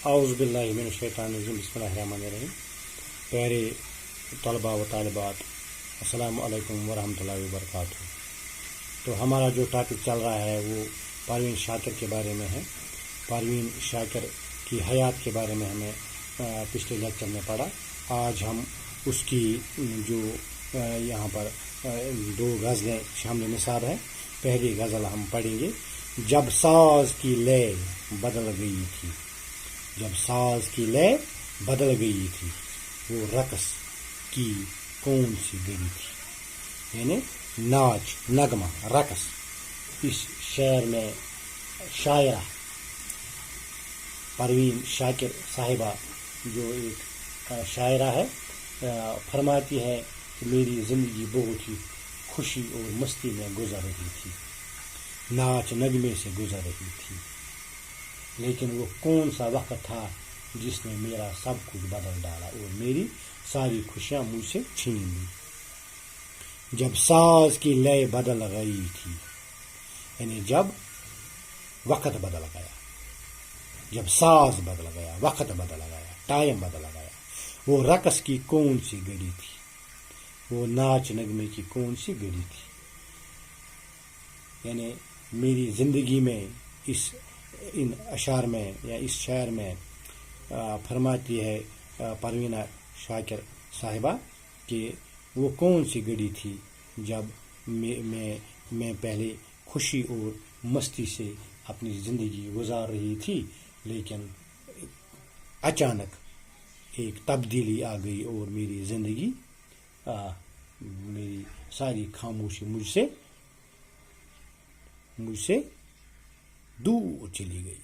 औज़ु बिल्लाहि मिनश शैतानिर रजीम बिस्मिल्लाहिर्रहमानिर्रहीम। प्यारे तलबा व तालिबात, अस्सलामु अलैकुम व रहमतुल्लाहि व बरकातुहू। तो हमारा जो टॉपिक चल रहा है वो परवीन शाकिर के बारे में है। परवीन शाकिर की हयात के बारे में हमें पिछले लेक्चर में पढ़ा। आज हम उसकी जो यहाँ पर दो गज़लें शामिल निसाब है। पहली गज़ल हम पढ़ेंगे। जब साज की लय बदल गई थी, जब साज की लय बदल गई थी, वो रक़स की कौन सी गई थी, यानी नाच, नगमा, रक़स। इस शेर में शायरा परवीन शाकिर साहिबा जो एक शायरा है, फरमाती है कि मेरी ज़िंदगी बहुत ही खुशी और मस्ती में गुजर रही थी, नाच नगमे से गुजर रही थी, लेकिन वो कौन सा वक्त था जिसने मेरा सब कुछ बदल डाला और मेरी सारी खुशियाँ मुझसे छीन ली। जब साज की लय बदल गई थी, यानी जब वक्त बदल गया, जब साज बदल गया, वक्त बदल गया, टाइम बदल गया, वो रक़स की कौन सी घड़ी थी, वो नाच नगमे की कौन सी घड़ी थी। यानी मेरी ज़िंदगी में इन अशार में या इस शायर में फरमाती है परवीना शाकिर साहिबा कि वो कौन सी घड़ी थी जब मैं पहले खुशी और मस्ती से अपनी ज़िंदगी गुजार रही थी, लेकिन अचानक एक तब्दीली आ गई और मेरी ज़िंदगी मेरी सारी खामोशी मुझसे दूर चली गई।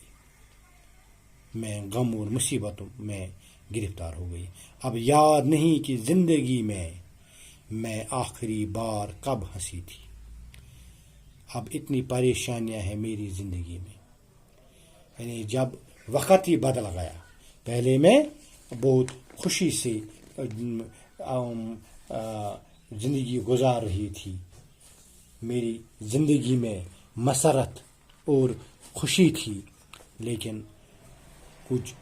मैं गम और मुसीबतों में गिरफ्तार हो गई। अब याद नहीं कि ज़िंदगी में मैं आखिरी बार कब हंसी थी। अब इतनी परेशानियां हैं मेरी ज़िंदगी में, यानी जब वक्त ही बदल गया। पहले मैं बहुत खुशी से ज़िंदगी गुजार रही थी, मेरी ज़िंदगी में मसरत और खुशी थी, लेकिन कुछ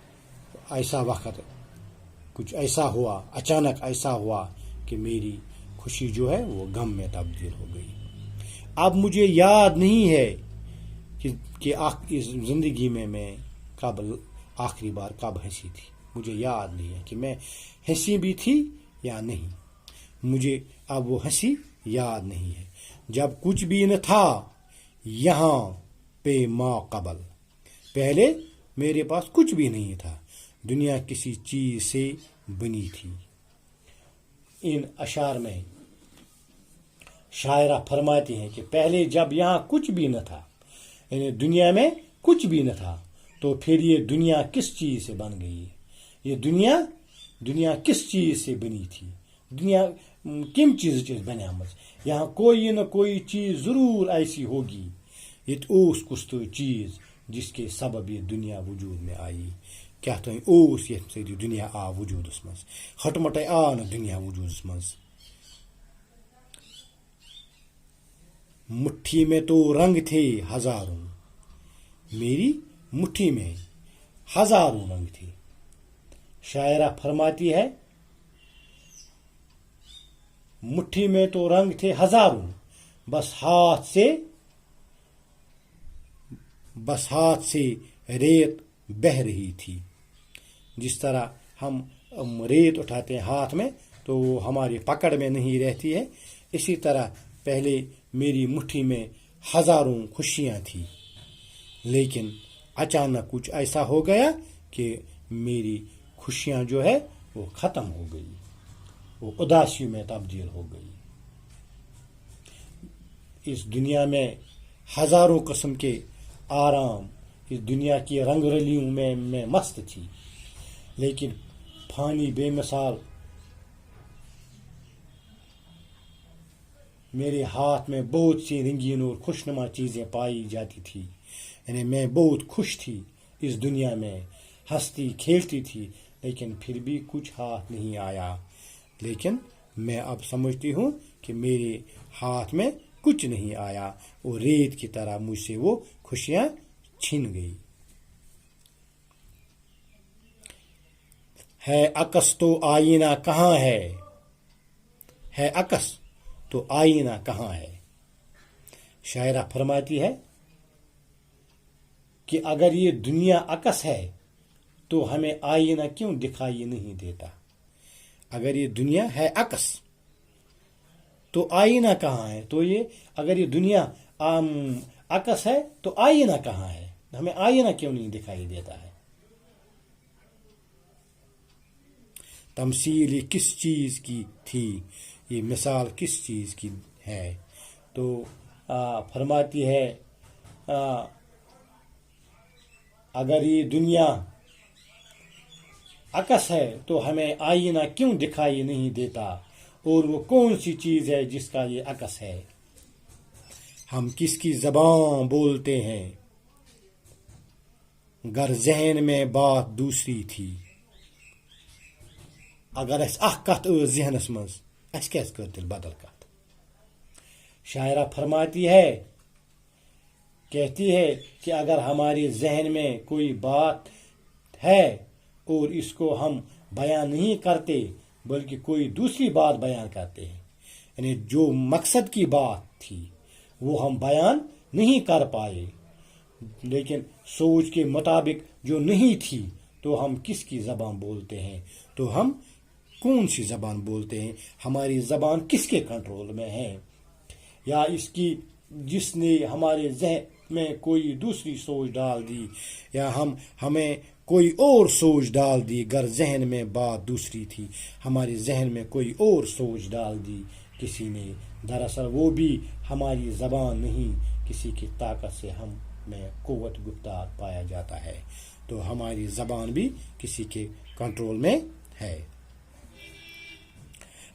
ऐसा हुआ, अचानक ऐसा हुआ कि मेरी खुशी जो है वो गम में तब्दील हो गई। अब मुझे याद नहीं है कि इस ज़िंदगी में मैं कब आखिरी बार कब हंसी थी। मुझे याद नहीं है कि मैं हंसी भी थी या नहीं। मुझे अब वो हंसी याद नहीं है। जब कुछ भी न था यहाँ पे माक़बल, पहले मेरे पास कुछ भी नहीं था, दुनिया किसी चीज़ से बनी थी। इन अशार में शायरा फरमाती हैं कि पहले जब यहाँ कुछ भी न था, यानी दुनिया में कुछ भी न था, तो फिर ये दुनिया किस चीज़ से बन गई है। ये दुनिया किस चीज़ से बनी थी, दुनिया किन चीज़ बने हम। यहाँ कोई न कोई चीज़ ज़रूर ऐसी होगी, ये ओस कुछ तो चीज़ जिसके सबब ये दुनिया वजूद में आई। क्या तो ओस ये दुनिया आ वजूद मज, खटमट आ न दुनिया वजूद मज। मुट्ठी में तो रंग थे हजारों, मेरी मुट्ठी में हजारों रंग थे। शायरा फरमाती है मुट्ठी में तो रंग थे हजारों, बस हाथ से रेत बह रही थी। जिस तरह हम रेत उठाते हैं हाथ में तो वो हमारी पकड़ में नहीं रहती है, इसी तरह पहले मेरी मुट्ठी में हजारों खुशियाँ थी, लेकिन अचानक कुछ ऐसा हो गया कि मेरी खुशियाँ जो है वो ख़त्म हो गई, वो उदासी में तब्दील हो गई। इस दुनिया में हजारों किस्म के आराम, इस दुनिया की रंग रलियों में मैं मस्त थी, लेकिन फानी बेमिसाल मेरे हाथ में बहुत सी रंगीन और खुशनुमा चीज़ें पाई जाती थी। यानी मैं बहुत खुश थी इस दुनिया में, हंसती खेलती थी, लेकिन फिर भी कुछ हाथ नहीं आया। लेकिन मैं अब समझती हूँ कि मेरे हाथ में कुछ नहीं आया और रेत की तरह मुझसे वो खुशियाँ छिन गई। ہے عکس تو آئینہ کہاں ہے عکس تو آئینہ کہاں ہے. شاعرہ فرماتی ہے کہ اگر یہ دنیا عکس ہے تو ہمیں آئینہ کیوں دکھائی نہیں دیتا. اگر یہ دنیا ہے عکس تو آئینہ کہاں ہے. تو یہ اگر یہ دنیا عکس ہے تو آئینہ کہاں ہے. ہمیں آئینہ کیوں نہیں دکھائی دیتا ہے. تمثیل یہ کس چیز کی تھی, یہ مثال کس چیز کی ہے. تو فرماتی ہے اگر یہ دنیا عکس ہے تو ہمیں آئینہ کیوں دکھائی نہیں دیتا, اور وہ کون سی چیز ہے جس کا یہ عکس ہے. ہم کس کی زبان بولتے ہیں گر ذہن میں بات دوسری تھی. اگر اس اخ کت ذہنس مز اس کیس کر تیل بدل کت. شاعرہ فرماتی ہے, کہتی ہے کہ اگر ہمارے ذہن میں کوئی بات ہے اور اس کو ہم بیان نہیں کرتے بلکہ کوئی دوسری بات بیان کرتے ہیں, یعنی جو مقصد کی بات تھی وہ ہم بیان نہیں کر پائے, لیکن سوچ کے مطابق جو نہیں تھی, تو ہم کس کی زبان بولتے ہیں. تو ہم کون سی زبان بولتے ہیں. ہماری زبان کس کے کنٹرول میں ہے, یا اس کی جس نے ہمارے ذہن میں کوئی دوسری سوچ ڈال دی, یا ہمیں کوئی اور سوچ ڈال دی. گر ذہن میں بات دوسری تھی, ہمارے ذہن میں کوئی اور سوچ ڈال دی کسی نے. دراصل وہ بھی ہماری زبان نہیں, کسی کی طاقت سے ہم میں قوت گفتار پایا جاتا ہے. تو ہماری زبان بھی کسی کے کنٹرول میں ہے.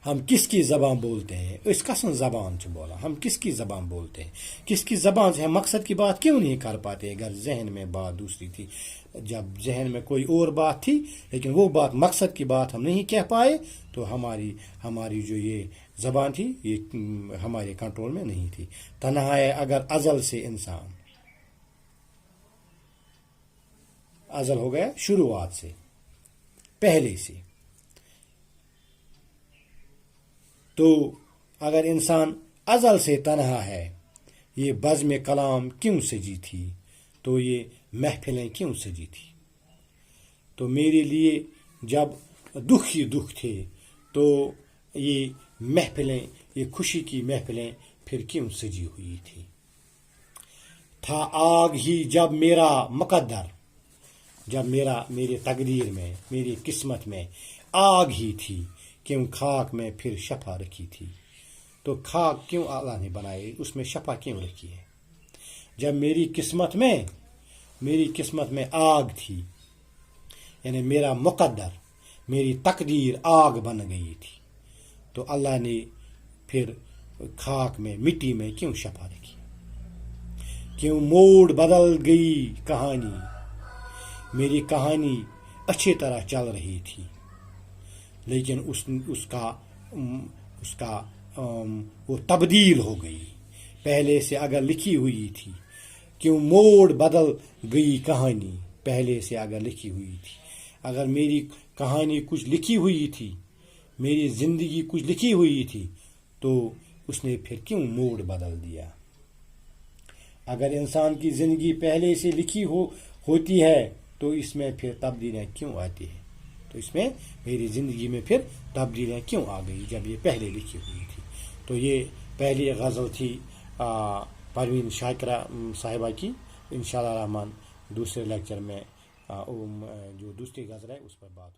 ہم کس کی زبان بولتے ہیں. اس قسم زبان سے بولا, ہم کس کی زبان بولتے ہیں, کس کی زبان سے ہم مقصد کی بات کیوں نہیں کر پاتے. اگر ذہن میں بات دوسری تھی, جب ذہن میں کوئی اور بات تھی لیکن وہ بات مقصد کی بات ہم نہیں کہہ پائے, تو ہماری جو یہ زبان تھی یہ ہمارے کنٹرول میں نہیں تھی. تنہا ہے اگر ازل سے انسان, ازل ہو گیا شروعات سے, پہلے سے. تو اگر انسان ازل سے تنہا ہے, یہ بزم کلام کیوں سجی تھی, تو یہ محفلیں کیوں سجی تھی. تو میرے لیے جب دکھ ہی دکھ تھے, تو یہ محفلیں, یہ خوشی کی محفلیں پھر کیوں سجی ہوئی تھی. تھا آگ ہی جب میرا مقدر, جب میرے تقدیر میں, میری قسمت میں آگ ہی تھی, کیوں خاک میں پھر شفا رکھی تھی. تو خاک کیوں اللہ نے بنائی, اس میں شفا کیوں رکھی ہے. جب میری قسمت میں آگ تھی, یعنی میرا مقدر, میری تقدیر آگ بن گئی تھی, تو اللہ نے پھر خاک میں, مٹی میں کیوں شفا رکھی. کیوں موڑ بدل گئی کہانی, میری کہانی اچھی طرح چل رہی تھی, لیکن اس کا وہ تبدیل ہو گئی, پہلے سے اگر لکھی ہوئی تھی. کیوں موڑ بدل گئی کہانی, پہلے سے اگر لکھی ہوئی تھی. اگر میری کہانی کچھ لکھی ہوئی تھی, میری زندگی کچھ لکھی ہوئی تھی, تو اس نے پھر کیوں موڑ بدل دیا. اگر انسان کی زندگی پہلے سے لکھی ہوتی ہے, تو اس میں پھر تبدیلیاں کیوں آتی ہیں. تو اس میں میری زندگی میں پھر تبدیلیاں کیوں آ گئی جب یہ پہلے لکھی ہوئی تھی. تو یہ پہلی غزل تھی پروین شاکرہ صاحبہ کی. انشاءاللہ الرحمن دوسرے لیکچر میں جو دوسری غزل ہے اس پر بات